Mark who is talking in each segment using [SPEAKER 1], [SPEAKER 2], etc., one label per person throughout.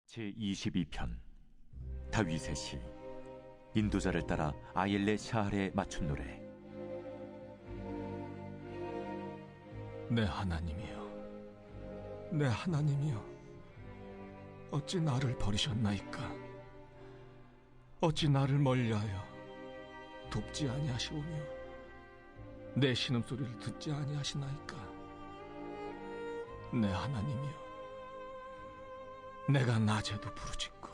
[SPEAKER 1] 제22편 다윗의 시. 인도자를 따라 아일레 샤할에 맞춘 노래.
[SPEAKER 2] 내 하나님이여, 내 하나님이여, 어찌 나를 버리셨나이까? 어찌 나를 멀리하여 돕지 아니하시오며 내 신음소리를 듣지 아니하시나이까? 내 하나님이여, 내가 낮에도 부르짖고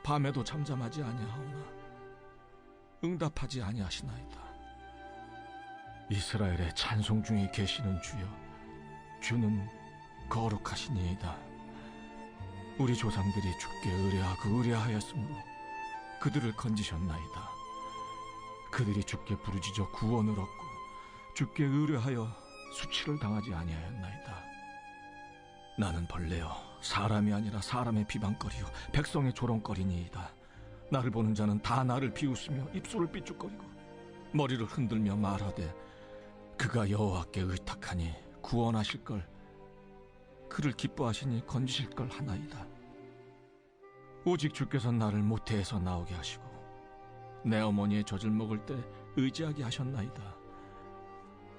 [SPEAKER 2] 밤에도 잠잠하지 아니하오나 응답하지 아니하시나이다. 이스라엘의 찬송 중에 계시는 주여, 주는 거룩하시니이다. 우리 조상들이 주께 의뢰하였으므로 그들을 건지셨나이다. 그들이 주께 부르짖어 구원을 얻고 주께 의뢰하여 수치를 당하지 아니하였나이다. 나는 벌레여 사람이 아니라 사람의 비방거리요 백성의 조롱거리니이다. 나를 보는 자는 다 나를 비웃으며 입술을 삐죽거리고 머리를 흔들며 말하되 그가 여호와께 의탁하니 구원하실 걸, 그를 기뻐하시니 건지실 걸 하나이다. 오직 주께서 나를 모태에서 나오게 하시고 내 어머니의 젖을 먹을 때 의지하게 하셨나이다.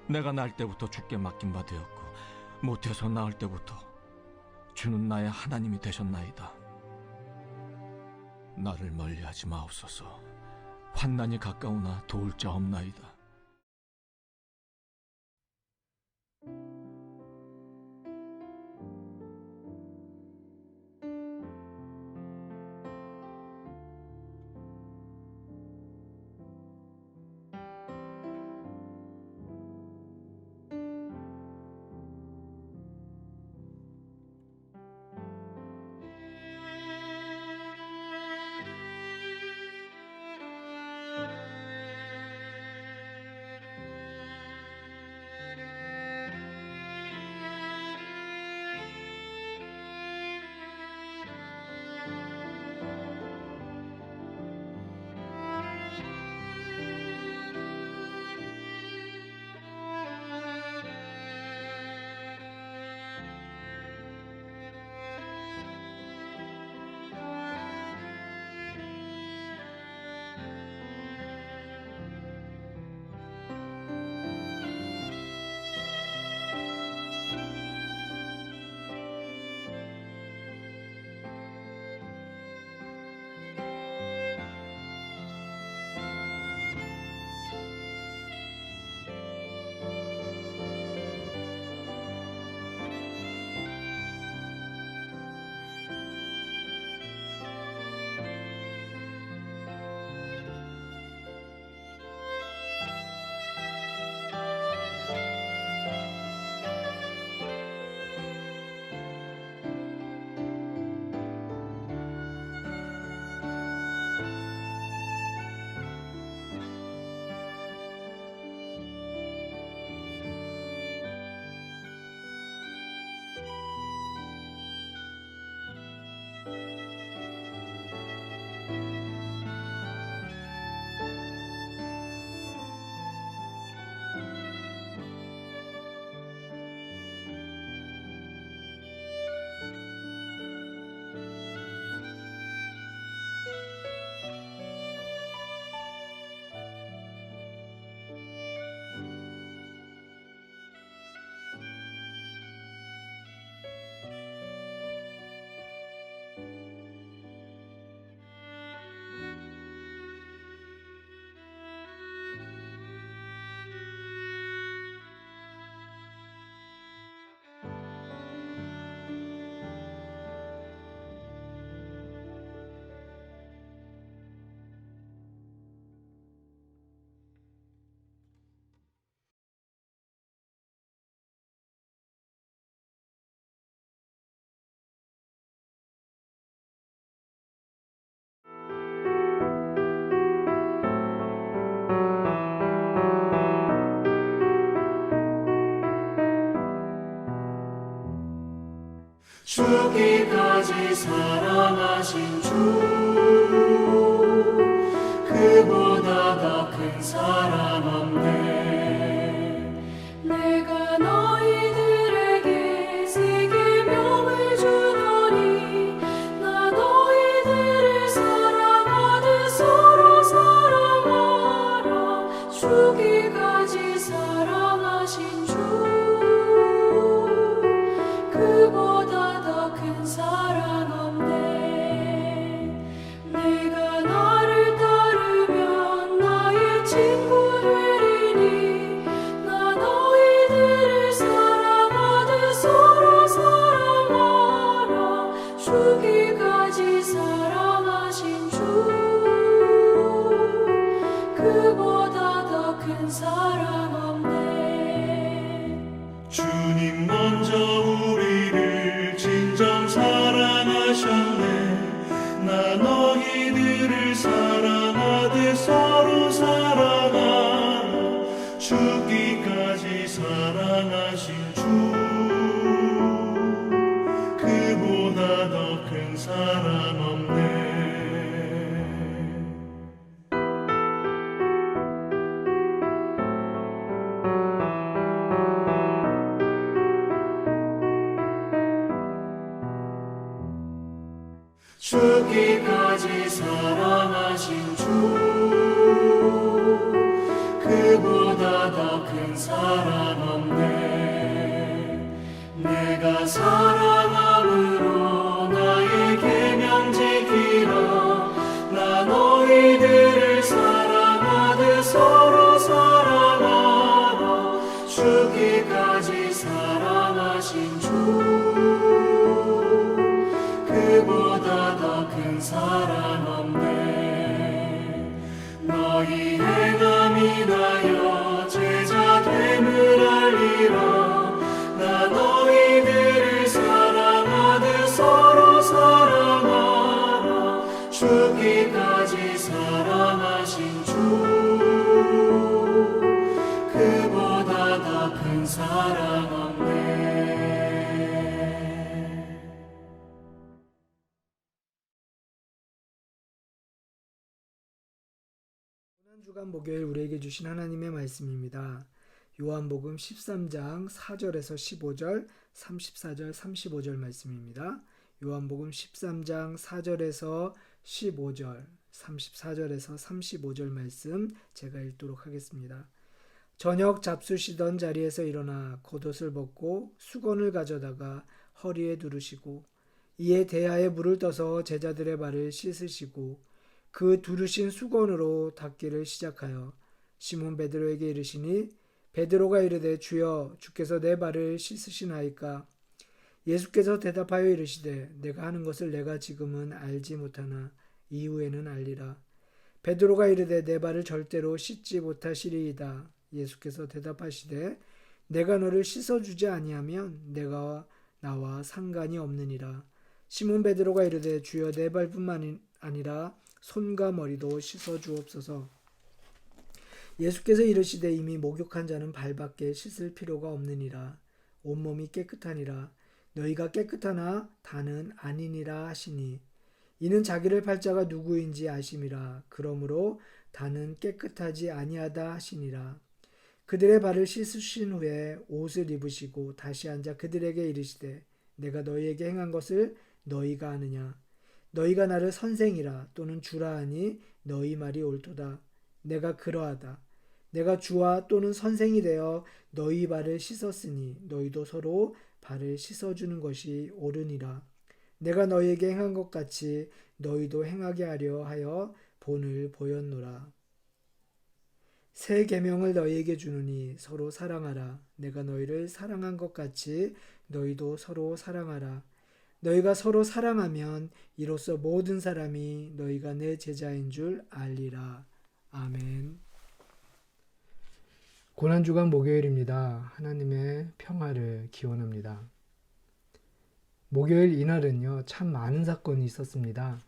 [SPEAKER 2] 내가 날 때부터 주께 맡긴 바 되었고 모태에서 나올 때부터 주는 나의 하나님이 되셨나이다. 나를 멀리하지 마옵소서. 환난이 가까우나 도울 자 없나이다.
[SPEAKER 3] 죽기까지 사랑하신 주, 그보다 더 큰 사랑 없네.
[SPEAKER 4] 내가 너희들에게 새 계명을 주노니 나도
[SPEAKER 3] 그보다 더 큰 사랑 없네. 죽기까지 사랑하신 주, 그보다 더 큰 사랑 없네. 내가 사랑함으로 나의 계명 지키라. 나 너희들을 사랑하듯 서로 사랑하라. 죽기까지 사랑하신 주, 그보다 더 큰 사랑 없네. 너희 행함이 나여 제자 됨을 알리라. 나 너희들을 사랑하듯 서로 사랑하라. 죽기까지 사랑하신 주, 그보다 더 큰 사랑 없네.
[SPEAKER 4] 주간 목요일 우리에게 주신 하나님의 말씀입니다. 요한복음 13장 4절에서 15절, 34절, 35절 말씀입니다. 요한복음 13장 4절에서 15절, 34절에서 35절 말씀 제가 읽도록 하겠습니다. 저녁 잡수시던 자리에서 일어나 겉옷을 벗고 수건을 가져다가 허리에 두르시고 이에 대야에 물을 떠서 제자들의 발을 씻으시고 그 두르신 수건으로 닦기를 시작하여 시몬 베드로에게 이르시니 베드로가 이르되 주여 주께서 내 발을 씻으시나이까. 예수께서 대답하여 이르시되 내가 하는 것을 내가 지금은 알지 못하나 이후에는 알리라. 베드로가 이르되 내 발을 절대로 씻지 못하시리이다. 예수께서 대답하시되 내가 너를 씻어주지 아니하면 내가 나와 상관이 없느니라. 시몬 베드로가 이르되 주여 내 발뿐만 아니라 손과 머리도 씻어 주옵소서. 예수께서 이르시되 이미 목욕한 자는 발밖에 씻을 필요가 없느니라. 온몸이 깨끗하니라. 너희가 깨끗하나 다는 아니니라 하시니 이는 자기를 팔 자가 누구인지 아심이라. 그러므로 다는 깨끗하지 아니하다 하시니라. 그들의 발을 씻으신 후에 옷을 입으시고 다시 앉아 그들에게 이르시되 내가 너희에게 행한 것을 너희가 아느냐. 너희가 나를 선생이라 또는 주라 하니 너희 말이 옳도다. 내가 그러하다. 내가 주와 또는 선생이 되어 너희 발을 씻었으니 너희도 서로 발을 씻어주는 것이 옳으니라. 내가 너희에게 행한 것 같이 너희도 행하게 하려 하여 본을 보였노라. 새 계명을 너희에게 주노니 서로 사랑하라. 내가 너희를 사랑한 것 같이 너희도 서로 사랑하라. 너희가 서로 사랑하면 이로써 모든 사람이 너희가 내 제자인 줄 알리라. 아멘. 고난주간 목요일입니다. 하나님의 평화를 기원합니다. 목요일 이날은요, 참 많은 사건이 있었습니다.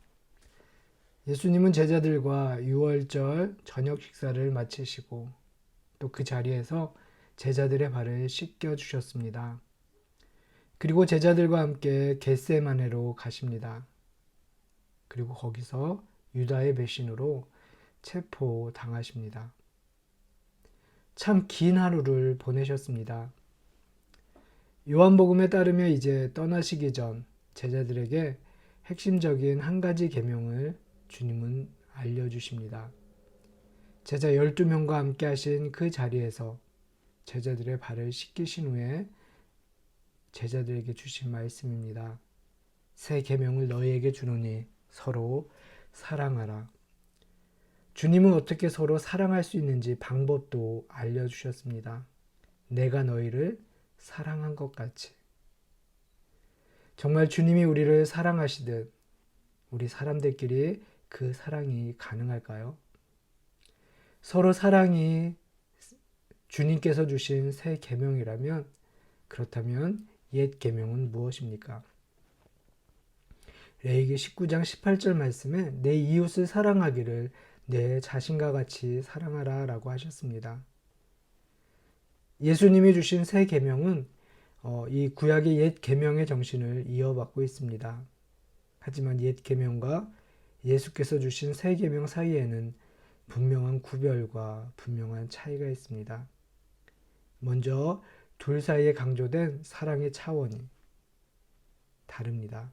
[SPEAKER 4] 예수님은 제자들과 유월절 저녁 식사를 마치시고 또 그 자리에서 제자들의 발을 씻겨 주셨습니다. 그리고 제자들과 함께 겟세마네로 가십니다. 그리고 거기서 유다의 배신으로 체포당하십니다. 참 긴 하루를 보내셨습니다. 요한복음에 따르면 이제 떠나시기 전 제자들에게 핵심적인 한 가지 계명을 주님은 알려주십니다. 제자 12명과 함께 하신 그 자리에서 제자들의 발을 씻기신 후에 제자들에게 주신 말씀입니다. 새 계명을 너희에게 주노니 서로 사랑하라. 주님은 어떻게 서로 사랑할 수 있는지 방법도 알려주셨습니다. 내가 너희를 사랑한 것 같이. 정말 주님이 우리를 사랑하시듯 우리 사람들끼리 그 사랑이 가능할까요? 서로 사랑이 주님께서 주신 새 계명이라면 그렇다면 옛 계명은 무엇입니까? 레위기 19장 18절 말씀에 내 이웃을 사랑하기를 내 자신과 같이 사랑하라 라고 하셨습니다. 예수님이 주신 새 계명은 이 구약의 옛 계명의 정신을 이어받고 있습니다. 하지만 옛 계명과 예수께서 주신 새 계명 사이에는 분명한 구별과 분명한 차이가 있습니다. 먼저 둘 사이에 강조된 사랑의 차원이 다릅니다.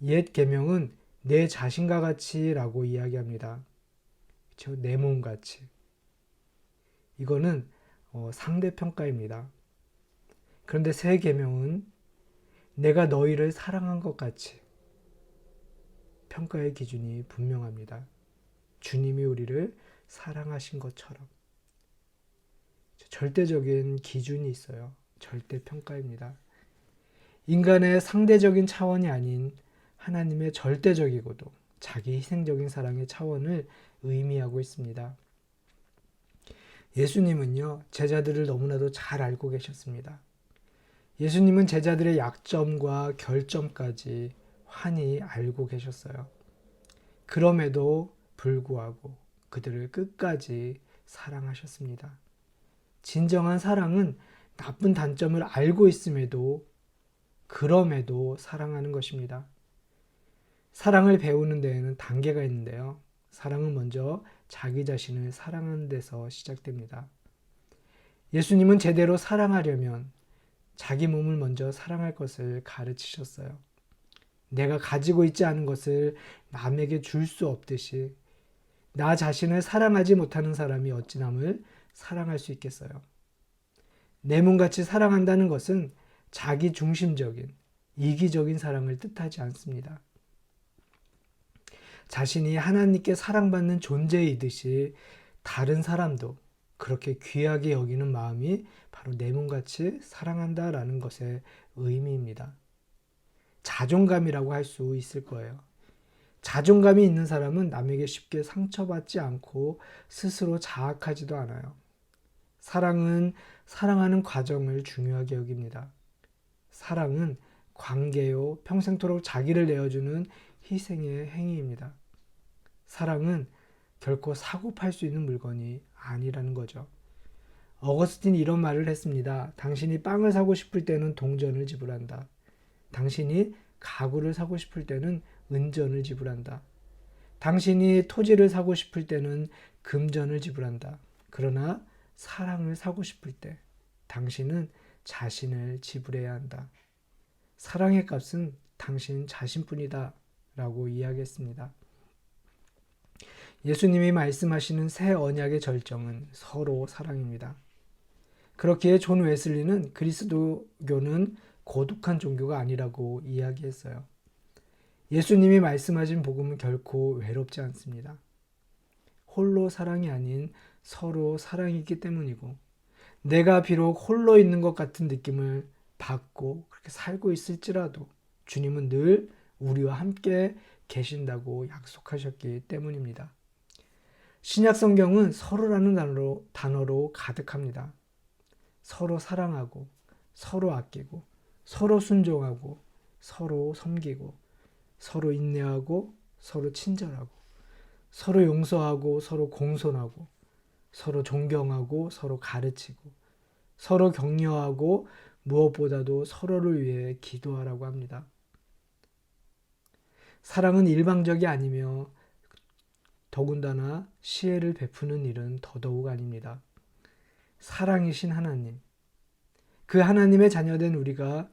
[SPEAKER 4] 옛 계명은 내 자신과 같이라고 이야기합니다. 그렇죠? 내 몸같이. 이거는 상대평가입니다. 그런데 새 계명은 내가 너희를 사랑한 것 같이. 평가의 기준이 분명합니다. 주님이 우리를 사랑하신 것처럼. 절대적인 기준이 있어요. 절대평가입니다. 인간의 상대적인 차원이 아닌 하나님의 절대적이고도 자기 희생적인 사랑의 차원을 의미하고 있습니다. 예수님은요, 제자들을 너무나도 잘 알고 계셨습니다. 예수님은 제자들의 약점과 결점까지 환히 알고 계셨어요. 그럼에도 불구하고 그들을 끝까지 사랑하셨습니다. 진정한 사랑은 나쁜 단점을 알고 있음에도 그럼에도 사랑하는 것입니다. 사랑을 배우는 데에는 단계가 있는데요. 사랑은 먼저 자기 자신을 사랑하는 데서 시작됩니다. 예수님은 제대로 사랑하려면 자기 몸을 먼저 사랑할 것을 가르치셨어요. 내가 가지고 있지 않은 것을 남에게 줄 수 없듯이 나 자신을 사랑하지 못하는 사람이 어찌 남을 사랑할 수 있겠어요. 내 몸같이 사랑한다는 것은 자기 중심적인, 이기적인 사랑을 뜻하지 않습니다. 자신이 하나님께 사랑받는 존재이듯이 다른 사람도 그렇게 귀하게 여기는 마음이 바로 내 몸같이 사랑한다라는 것의 의미입니다. 자존감이라고 할 수 있을 거예요. 자존감이 있는 사람은 남에게 쉽게 상처받지 않고 스스로 자학하지도 않아요. 사랑은 사랑하는 과정을 중요하게 여깁니다. 사랑은 관계요, 평생토록 자기를 내어주는 희생의 행위입니다. 사랑은 결코 사고 팔 수 있는 물건이 아니라는 거죠. 어거스틴이 이런 말을 했습니다. 당신이 빵을 사고 싶을 때는 동전을 지불한다. 당신이 가구를 사고 싶을 때는 은전을 지불한다. 당신이 토지를 사고 싶을 때는 금전을 지불한다. 그러나 사랑을 사고 싶을 때 당신은 자신을 지불해야 한다. 사랑의 값은 당신 자신뿐이다 라고 이야기했습니다. 예수님이 말씀하시는 새 언약의 절정은 서로 사랑입니다. 그렇기에 존 웨슬리는 그리스도교는 고독한 종교가 아니라고 이야기했어요. 예수님이 말씀하신 복음은 결코 외롭지 않습니다. 홀로 사랑이 아닌 서로 사랑이기 때문이고 내가 비록 홀로 있는 것 같은 느낌을 받고 그렇게 살고 있을지라도 주님은 늘 우리와 함께 계신다고 약속하셨기 때문입니다. 신약 성경은 서로라는 단어로 가득합니다. 서로 사랑하고 서로 아끼고 서로 순종하고 서로 섬기고 서로 인내하고 서로 친절하고 서로 용서하고 서로 공손하고 서로 존경하고 서로 가르치고 서로 격려하고 무엇보다도 서로를 위해 기도하라고 합니다. 사랑은 일방적이 아니며 더군다나 시혜를 베푸는 일은 더더욱 아닙니다. 사랑이신 하나님, 그 하나님의 자녀된 우리가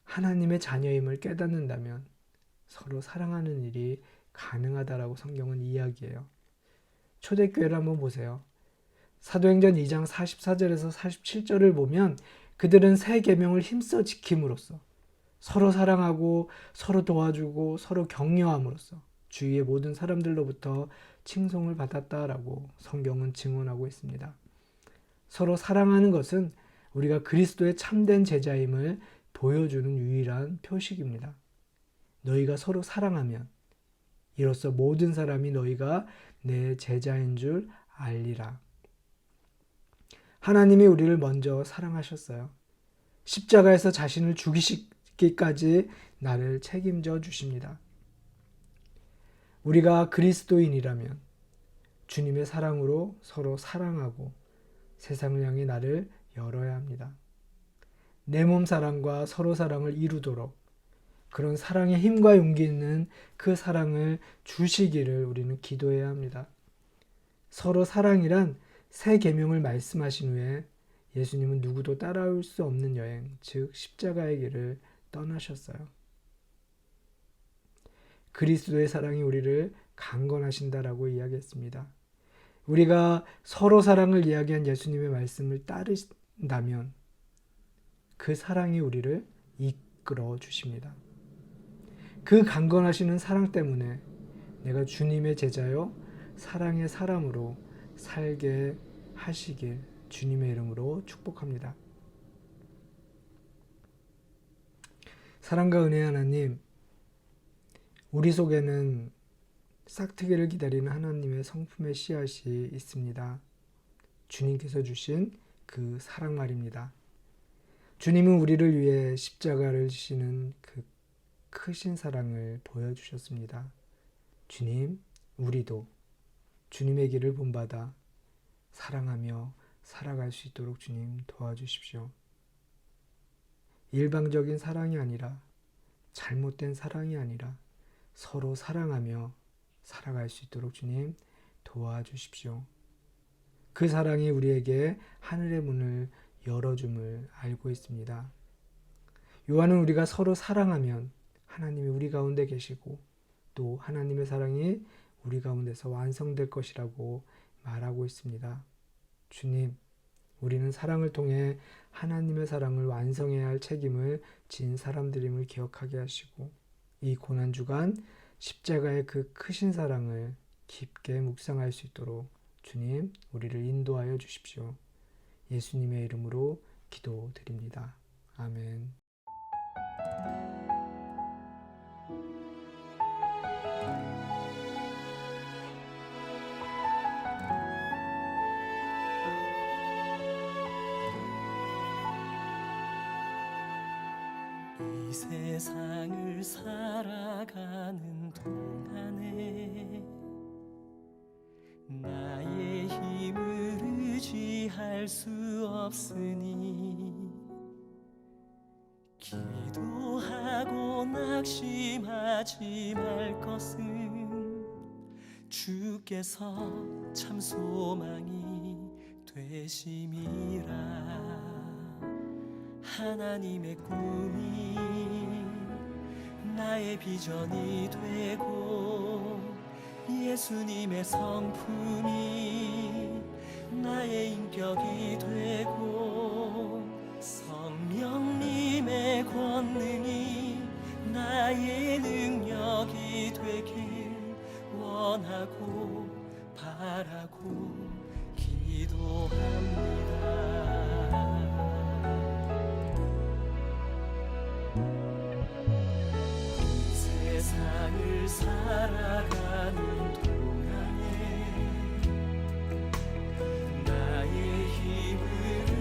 [SPEAKER 4] 하나님의 자녀임을 깨닫는다면 서로 사랑하는 일이 가능하다라고 성경은 이야기해요. 초대교회를 한번 보세요. 사도행전 2장 44절에서 47절을 보면 그들은 새 계명을 힘써 지킴으로써 서로 사랑하고 서로 도와주고 서로 격려함으로써 주위의 모든 사람들로부터 칭송을 받았다라고 성경은 증언하고 있습니다. 서로 사랑하는 것은 우리가 그리스도의 참된 제자임을 보여주는 유일한 표식입니다. 너희가 서로 사랑하면 이로써 모든 사람이 너희가 내 제자인 줄 알리라. 하나님이 우리를 먼저 사랑하셨어요. 십자가에서 자신을 죽이시기까지 나를 책임져 주십니다. 우리가 그리스도인이라면 주님의 사랑으로 서로 사랑하고 세상을 향해 나를 열어야 합니다. 내 몸 사랑과 서로 사랑을 이루도록 그런 사랑의 힘과 용기 있는 그 사랑을 주시기를 우리는 기도해야 합니다. 서로 사랑이란 새 계명을 말씀하신 후에 예수님은 누구도 따라올 수 없는 여행, 즉 십자가의 길을 떠나셨어요. 그리스도의 사랑이 우리를 강건하신다라고 이야기했습니다. 우리가 서로 사랑을 이야기한 예수님의 말씀을 따른다면 그 사랑이 우리를 이끌어 주십니다. 그 강건하시는 사랑 때문에 내가 주님의 제자요 사랑의 사람으로 살게 하시길 주님의 이름으로 축복합니다. 사랑과 은혜의 하나님, 우리 속에는 싹트기를 기다리는 하나님의 성품의 씨앗이 있습니다. 주님께서 주신 그 사랑 말입니다. 주님은 우리를 위해 십자가를 지시는 그 크신 사랑을 보여주셨습니다. 주님, 우리도 주님의 길을 본받아 사랑하며 살아갈 수 있도록 주님 도와주십시오. 일방적인 사랑이 아니라 잘못된 사랑이 아니라 서로 사랑하며 살아갈 수 있도록 주님 도와주십시오. 그 사랑이 우리에게 하늘의 문을 열어줌을 알고 있습니다. 요한은 우리가 서로 사랑하면 하나님이 우리 가운데 계시고 또 하나님의 사랑이 우리 가운데서 완성될 것이라고 말하고 있습니다. 주님, 우리는 사랑을 통해 하나님의 사랑을 완성해야 할 책임을 진 사람들임을 기억하게 하시고 이 고난주간 십자가의 그 크신 사랑을 깊게 묵상할 수 있도록 주님, 우리를 인도하여 주십시오. 예수님의 이름으로 기도드립니다. 아멘.
[SPEAKER 3] 이 세상을 살아가는 동안에 나의 힘을 의지할 수 없으니 기도하고 낙심하지 말 것은 주께서 참 소망이 되심이라. 하나님의 꿈이 나의 비전이 되고 예수님의 성품이 나의 인격이 되고 성령님의 권능이 나의 능력이 되길 원하고 바라고 기도합니다. 세상을 살아가는 동안에 나의 힘을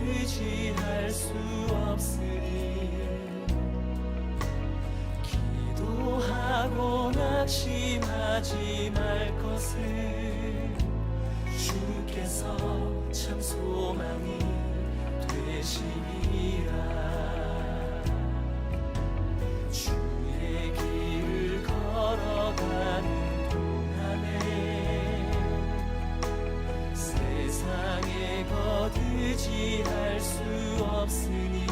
[SPEAKER 3] 의지할 수 없으니 기도하고 낙심하지 말 것을 주께서 참 소망이 되심이라. 주의 길을 걸어가는 동안에 세상에 거두지할 수 없으니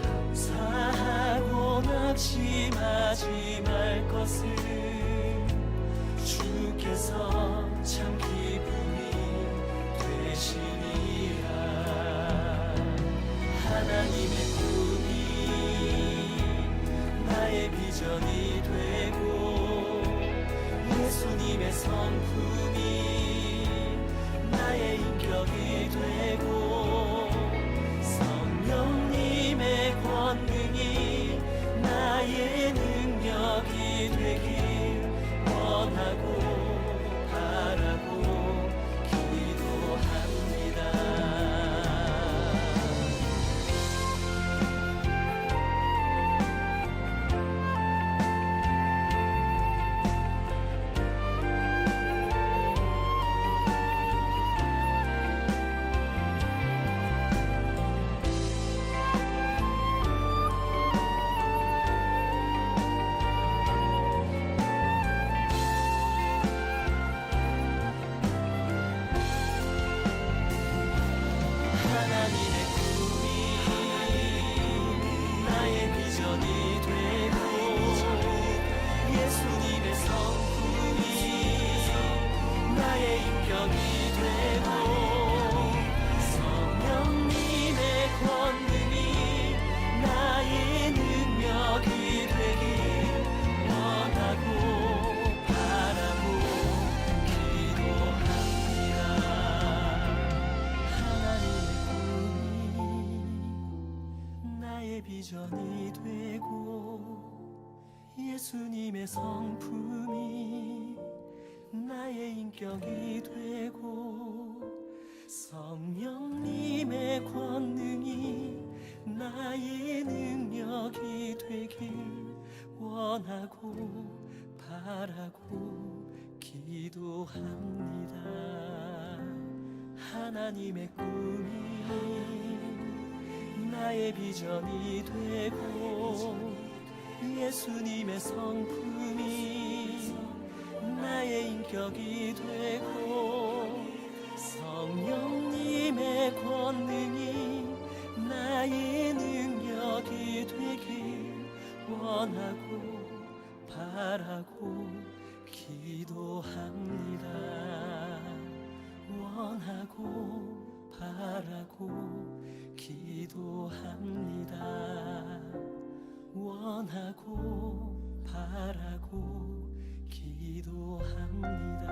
[SPEAKER 3] 감사하고 낙심하지 말 것을 주께서 참 기쁨이 되시니라. 하나님의 꿈이 나의 비전이 되고 예수님의 성품이 나의 인격이 되고 성령님의 권능이 나의 능력이 되길 원하고 바라고 기도합니다. 나의 비전이 되고 예수님의 성품이 나의 인격이 되고 성령님의 권능이 나의 능력이 되길 원하고 바라고 기도합니다. 하나님의 꿈이 나의 비전이 되고 예수님의 성품이 나의 인격이 되고 성령님의 권능이 나의 능력이 되길 원하고 바라고 기도합니다. 원하고 바라고 기도합니다. 원하고 바라고 기도합니다.